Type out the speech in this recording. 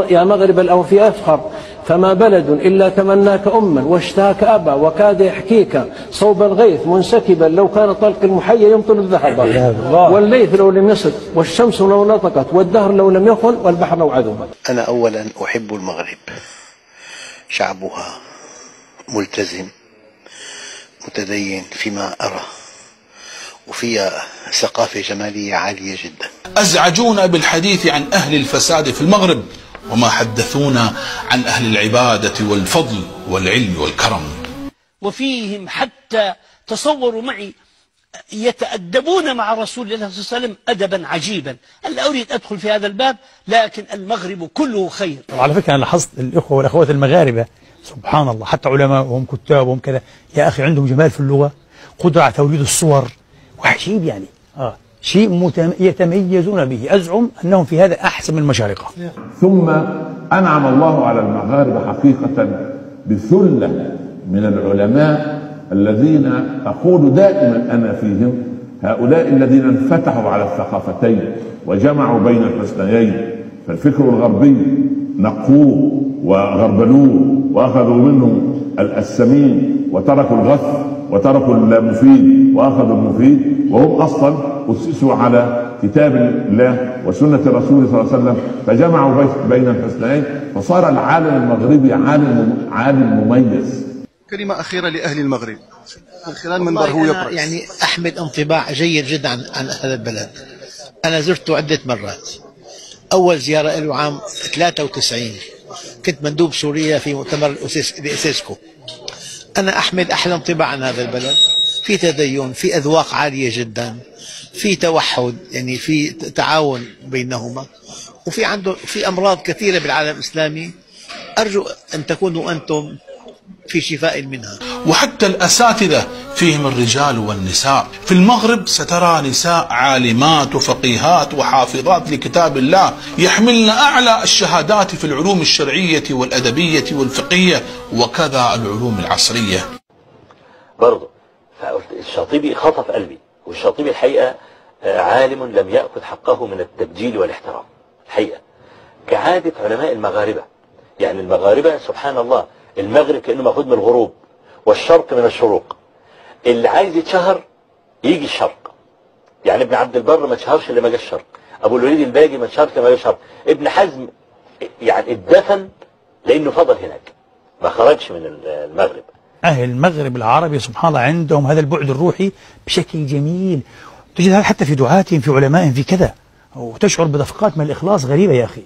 يا مغرب الأوفياء أفخر، فما بلد إلا تمناك أما واشتهاك أبا وكاد يحكيك صوب الغيث منسكبا لو كان طلق المحيا يمطل الذهب، والليث لو لم يصد والشمس لو نطقت والدهر لو لم يخن والبحر لو عذبت. أنا أولا أحب المغرب، شعبها ملتزم متدين فيما أرى، وفيها ثقافة جمالية عالية جدا. أزعجونا بالحديث عن أهل الفساد في المغرب وما حدثونا عن أهل العبادة والفضل والعلم والكرم. وفيهم حتى تصوروا معي يتأدبون مع رسول الله صلى الله عليه وسلم أدبا عجيبا. لا أريد أدخل في هذا الباب، لكن المغرب كله خير. وعلى فكرة أنا لاحظت الإخوة والأخوات المغاربة سبحان الله، حتى علماءهم كتابهم كذا يا أخي عندهم جمال في اللغة، قدرة على توليد الصور وعجيب يعني شيء يتميزون به. أزعم أنهم في هذا أحسن من المشارقة. ثم أنعم الله على المغاربة حقيقة بثلة من العلماء الذين أقول دائما أنا فيهم، هؤلاء الذين انفتحوا على الثقافتين وجمعوا بين الحسنيين. فالفكر الغربي نقوه وغربلوه وأخذوا منهم السمين وتركوا الغث وتركوا المفيد وأخذوا المفيد، وهم أصلا أسسوا على كتاب الله وسنة الرسول صلى الله عليه وسلم، فجمعوا بين الحسنيين، فصار العالم المغربي عالم مميز. كلمة أخيرة لأهل المغرب من خلال منبر هو يبرز. يعني أحمد انطباع جيد جدا عن هذا البلد. أنا زرته عدة مرات. أول زيارة له عام 93 كنت مندوب سوريا في مؤتمر الأسيسكو. أنا أحمد أحلى انطباع عن هذا البلد، في تدين، في أذواق عالية جدا، في توحد، يعني في تعاون بينهما، وفي عنده في أمراض كثيرة بالعالم الإسلامي أرجو أن تكونوا أنتم في شفاء منها. وحتى الأساتذة فيهم الرجال والنساء. في المغرب سترى نساء عالمات وفقيهات وحافظات لكتاب الله يحملن أعلى الشهادات في العلوم الشرعية والأدبية والفقهية وكذا العلوم العصرية. برضه الشاطبي خطف قلبي، والشاطبي الحقيقة عالم لم يأخذ حقه من التبجيل والاحترام الحقيقة كعادة علماء المغاربة. يعني المغاربة سبحان الله، المغرب كأنه مأخوذ من الغروب والشرق من الشروق. اللي عايز يتشهر يجي الشرق. يعني ابن عبد البر ما تشهرش الا ما جه الشرق، ابو الوليد الباجي ما تشهرش الا ما جه الشرق، ابن حزم يعني اتدفن لانه فضل هناك ما خرجش من المغرب. أهل المغرب العربي سبحان الله عندهم هذا البعد الروحي بشكل جميل، تجد هذا حتى في دعاتهم في علمائهم في كذا، وتشعر بدفقات من الإخلاص غريبة يا أخي.